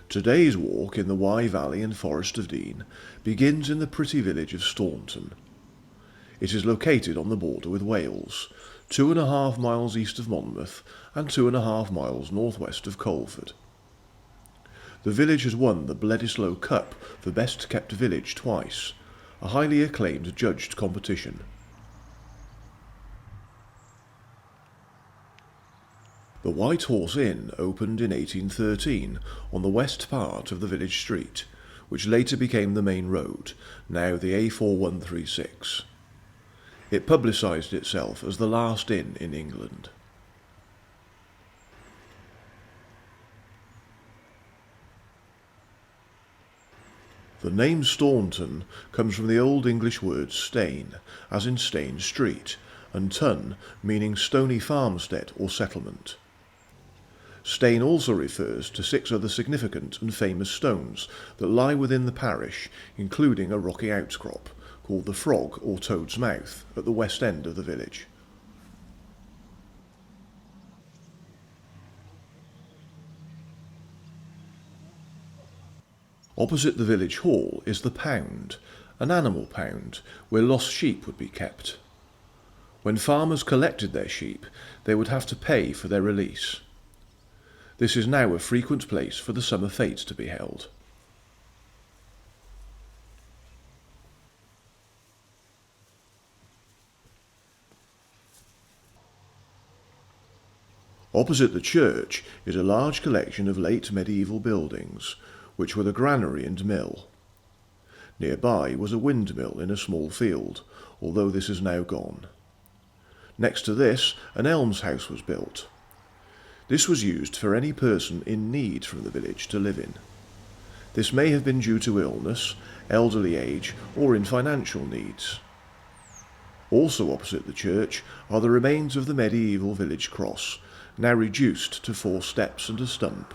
Today's walk in the Wye Valley and Forest of Dean begins in the pretty village of Staunton. It is located on the border with Wales, 2.5 miles east of Monmouth and 2.5 miles northwest of Colford. The village has won the Bledisloe Cup for Best Kept Village twice, a highly acclaimed judged competition. The White Horse Inn opened in 1813 on the west part of the village street, which later became the main road, now the A4136. It publicised itself as the last inn in England. The name Staunton comes from the Old English word stane, as in Stane Street, and ton, meaning stony farmstead or settlement. Stane also refers to 6 other significant and famous stones that lie within the parish, including a rocky outcrop called the Frog or Toad's Mouth at the west end of the village. Opposite the village hall is the pound, an animal pound where lost sheep would be kept. When farmers collected their sheep, they would have to pay for their release. This is now a frequent place for the summer fete to be held. Opposite the church is a large collection of late medieval buildings, which were the granary and mill. Nearby was a windmill in a small field, although this is now gone. Next to this, an almshouse was built. This was used for any person in need from the village to live in. This may have been due to illness, elderly age, or in financial needs. Also opposite the church are the remains of the medieval village cross, now reduced to 4 steps and a stump.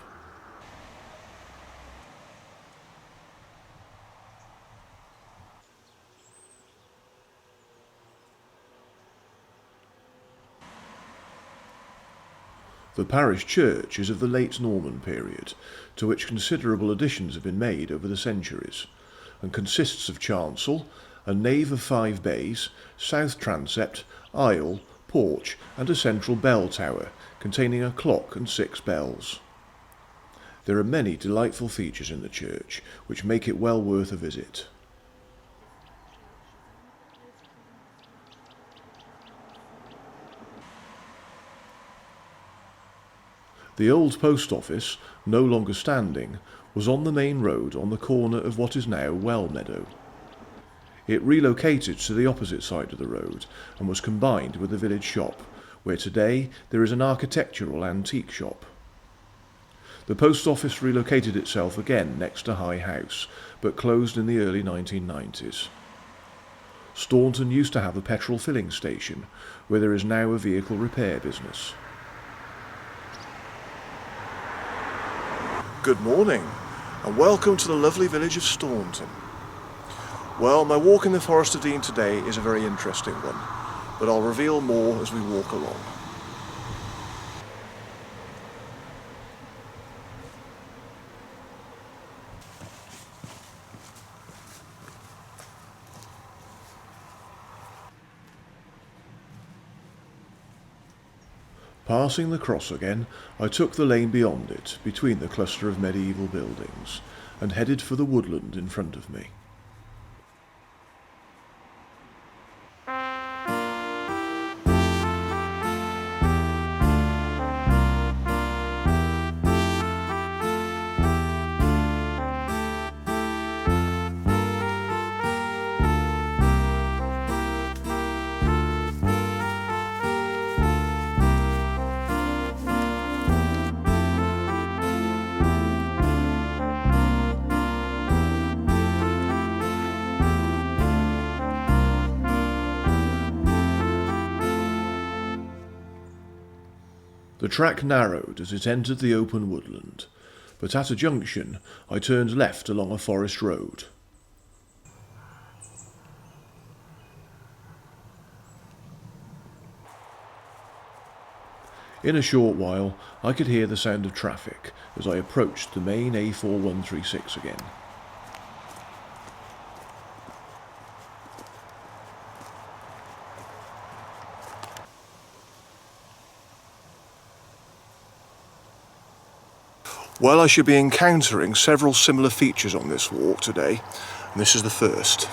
The parish church is of the late Norman period, to which considerable additions have been made over the centuries, and consists of chancel, a nave of 5 bays, south transept, aisle, porch, and a central bell tower containing a clock and 6 bells. There are many delightful features in the church, which make it well worth a visit. The old post office, no longer standing, was on the main road on the corner of what is now Well Meadow. It relocated to the opposite side of the road and was combined with the village shop, where today there is an architectural antique shop. The post office relocated itself again next to High House, but closed in the early 1990s. Staunton used to have a petrol filling station, where there is now a vehicle repair business. Good morning, and welcome to the lovely village of Staunton. Well, my walk in the Forest of Dean today is a very interesting one, but I'll reveal more as we walk along. Passing the cross again, I took the lane beyond it, between the cluster of medieval buildings, and headed for the woodland in front of me. The track narrowed as it entered the open woodland, but at a junction I turned left along a forest road. In a short while, I could hear the sound of traffic as I approached the main A4136 again. Well, I should be encountering several similar features on this walk today, and this is the first.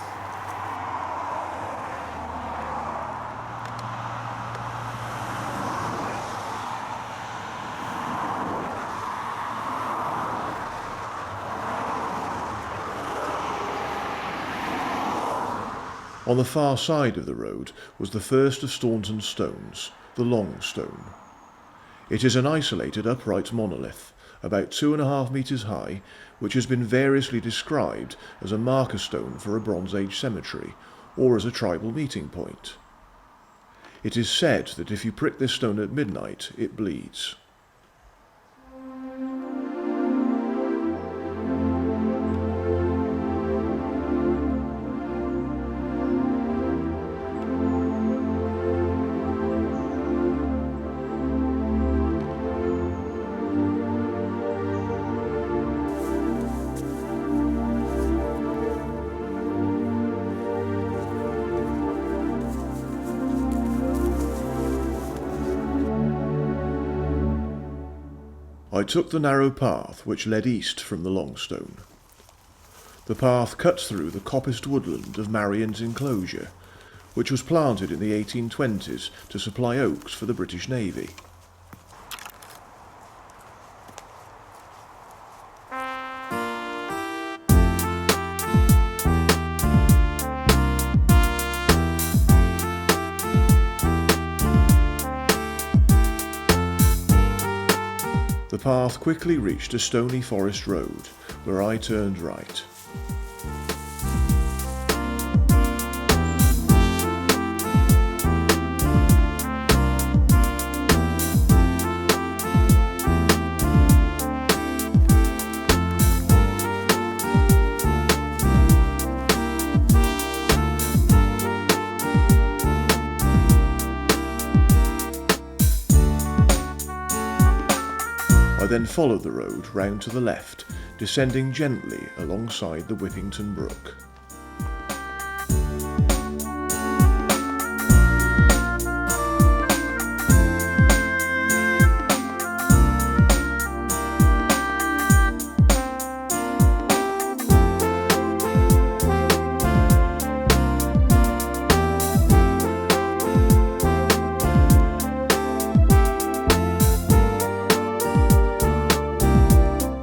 On the far side of the road was the first of Staunton's stones, the Long Stone. It is an isolated upright monolith, about 2.5 metres high, which has been variously described as a marker stone for a Bronze Age cemetery, or as a tribal meeting point. It is said that if you prick this stone at midnight, it bleeds. I took the narrow path which led east from the Long Stone. The path cut through the coppiced woodland of Marion's enclosure, which was planted in the 1820s to supply oaks for the British Navy. The path quickly reached a stony forest road, where I turned right. I then followed the road round to the left, descending gently alongside the Whippington Brook.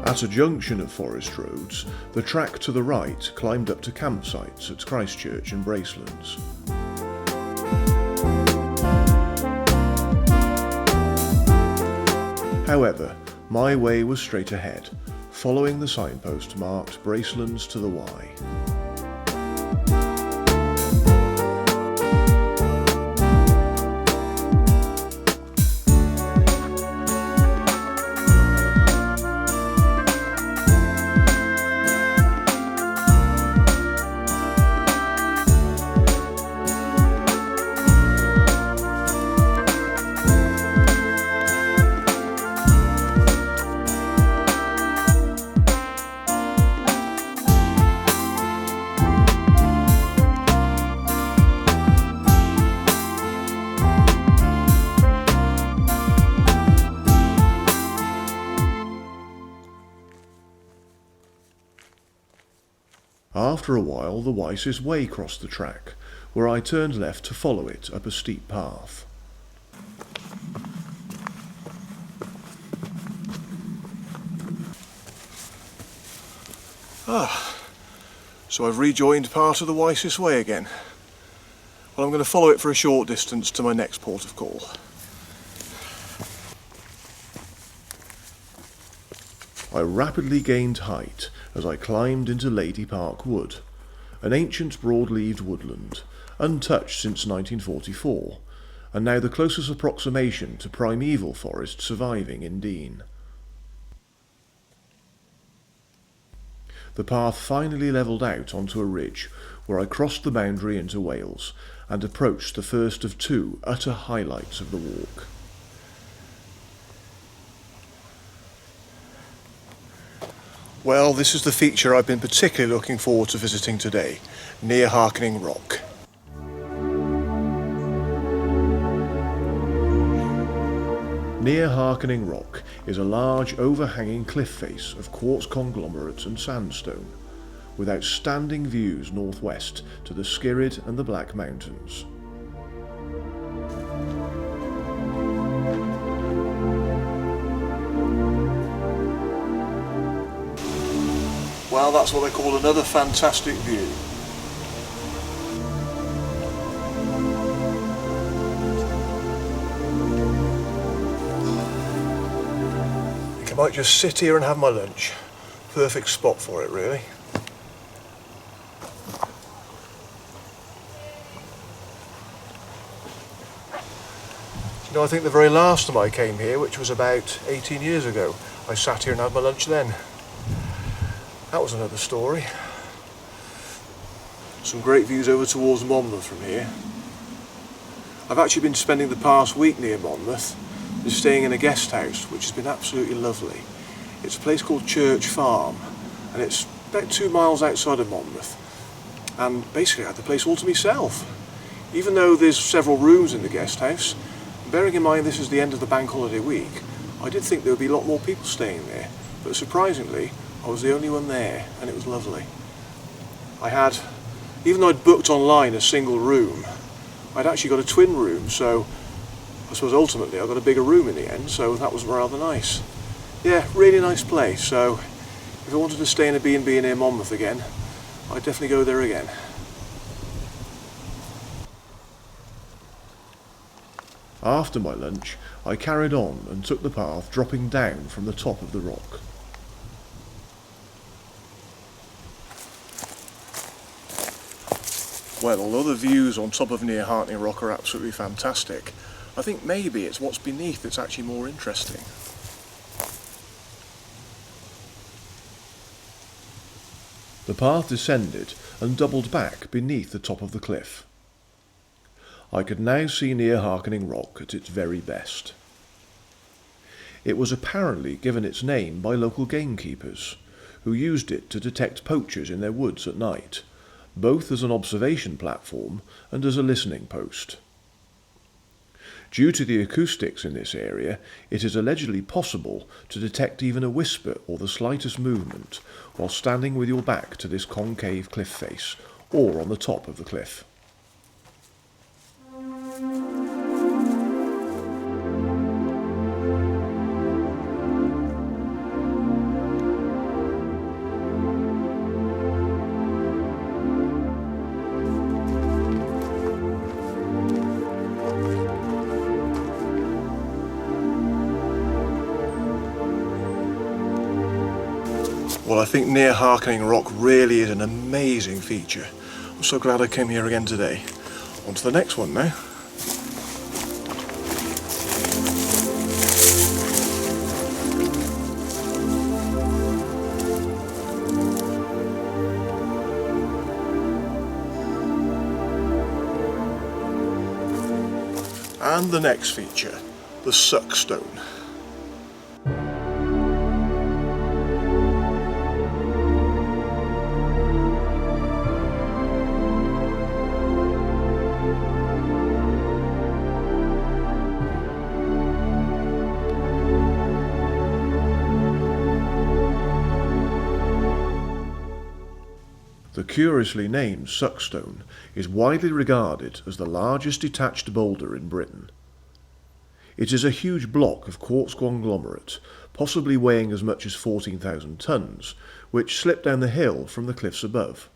At a junction of forest roads, the track to the right climbed up to campsites at Christchurch and Bracelands. However, my way was straight ahead, following the signpost marked Bracelands to the Y. After a while, the Wysis Way crossed the track, where I turned left to follow it up a steep path. So I've rejoined part of the Wysis Way again. Well, I'm going to follow it for a short distance to my next port of call. I rapidly gained height as I climbed into Lady Park Wood, an ancient broad-leaved woodland, untouched since 1944, and now the closest approximation to primeval forest surviving in Dean. The path finally levelled out onto a ridge where I crossed the boundary into Wales and approached the first of two utter highlights of the walk. Well, this is the feature I've been particularly looking forward to visiting today, near Harkening Rock. Near Harkening Rock is a large overhanging cliff face of quartz conglomerates and sandstone, with outstanding views northwest to the Skirrid and the Black Mountains. Well, that's what I call another fantastic view. I might just sit here and have my lunch. Perfect spot for it, really. You know, I think the very last time I came here, which was about 18 years ago, I sat here and had my lunch then. That was another story. Some great views over towards Monmouth from here. I've actually been spending the past week near Monmouth, staying in a guest house, which has been absolutely lovely. It's a place called Church Farm, and it's about 2 miles outside of Monmouth. And basically I had the place all to myself. Even though there's several rooms in the guest house, bearing in mind this is the end of the bank holiday week, I did think there would be a lot more people staying there, but surprisingly I was the only one there, and it was lovely. I had, even though I'd booked online a single room, I'd actually got a twin room, so I suppose ultimately I got a bigger room in the end, so that was rather nice. Yeah, really nice place, so if I wanted to stay in a B&B near Monmouth again, I'd definitely go there again. After my lunch, I carried on and took the path dropping down from the top of the rock. Well, although the views on top of near Harkening Rock are absolutely fantastic, I think maybe it's what's beneath that's actually more interesting. The path descended and doubled back beneath the top of the cliff. I could now see near Harkening Rock at its very best. It was apparently given its name by local gamekeepers, who used it to detect poachers in their woods at night, both as an observation platform and as a listening post. Due to the acoustics in this area, it is allegedly possible to detect even a whisper or the slightest movement while standing with your back to this concave cliff face or on the top of the cliff. Well, I think near Harkening Rock really is an amazing feature. I'm so glad I came here again today. On to the next one now. And the next feature, the Buckstone. The curiously named Buckstone is widely regarded as the largest detached boulder in Britain. It is a huge block of quartz conglomerate, possibly weighing as much as 14,000 tons, which slipped down the hill from the cliffs above.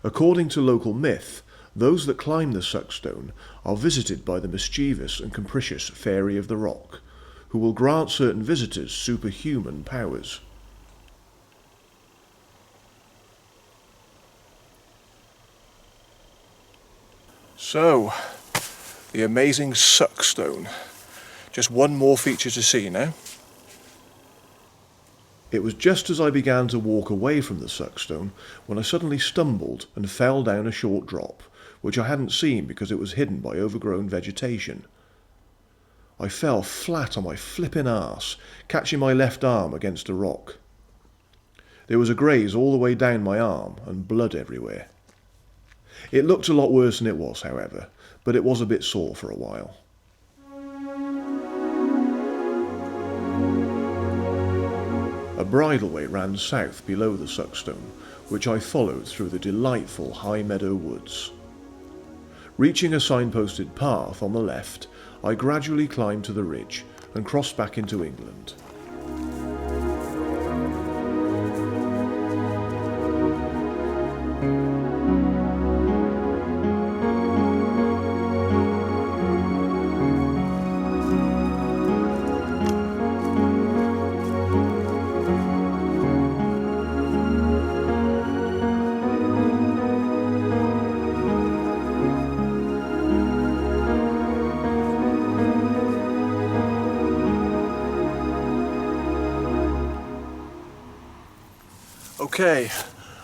According to local myth, those that climb the Buckstone are visited by the mischievous and capricious Fairy of the Rock, who will grant certain visitors superhuman powers. So, the amazing Buckstone. Just one more feature to see now. It was just as I began to walk away from the Buckstone when I suddenly stumbled and fell down a short drop, which I hadn't seen because it was hidden by overgrown vegetation. I fell flat on my flippin' arse, catching my left arm against a rock. There was a graze all the way down my arm and blood everywhere. It looked a lot worse than it was, however, but it was a bit sore for a while. A bridleway ran south below the Buckstone, which I followed through the delightful high meadow woods. Reaching a signposted path on the left, I gradually climbed to the ridge and crossed back into England. Okay,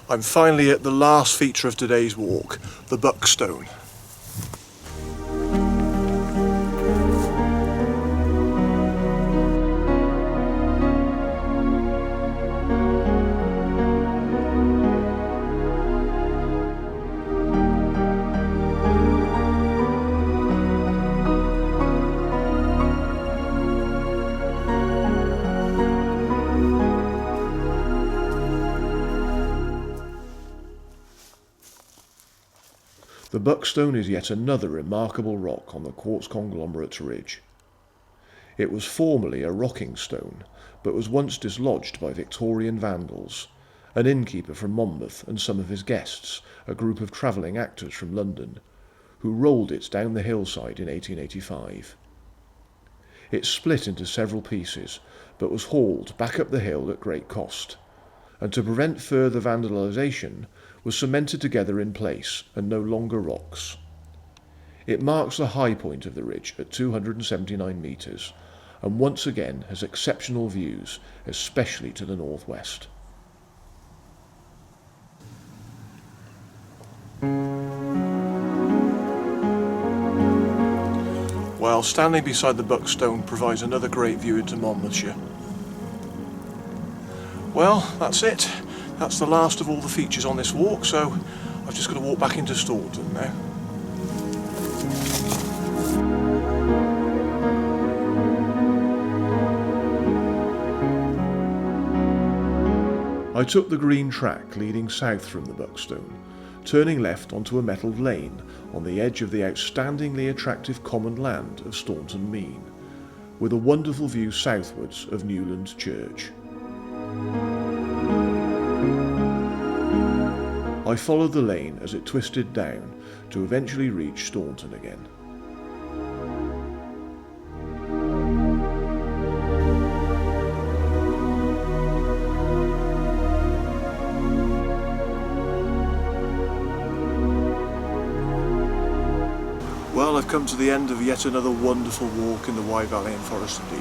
I'm finally at the last feature of today's walk, the Buckstone. The Buckstone is yet another remarkable rock on the quartz conglomerate's ridge. It was formerly a rocking stone, but was once dislodged by Victorian vandals, an innkeeper from Monmouth and some of his guests, a group of travelling actors from London, who rolled it down the hillside in 1885. It split into several pieces, but was hauled back up the hill at great cost, and to prevent further vandalisation, was cemented together in place and no longer rocks. It marks the high point of the ridge at 279 metres, and once again has exceptional views, especially to the northwest. Well, standing beside the Buckstone provides another great view into Monmouthshire. Well, that's it. That's the last of all the features on this walk, so I've just got to walk back into Staunton now. I took the green track leading south from the Buckstone, turning left onto a metalled lane on the edge of the outstandingly attractive common land of Staunton Mean, with a wonderful view southwards of Newland Church. I followed the lane as it twisted down to eventually reach Staunton again. Well, I've come to the end of yet another wonderful walk in the Wye Valley and Forest of Dean.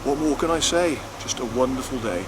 What more can I say? Just a wonderful day.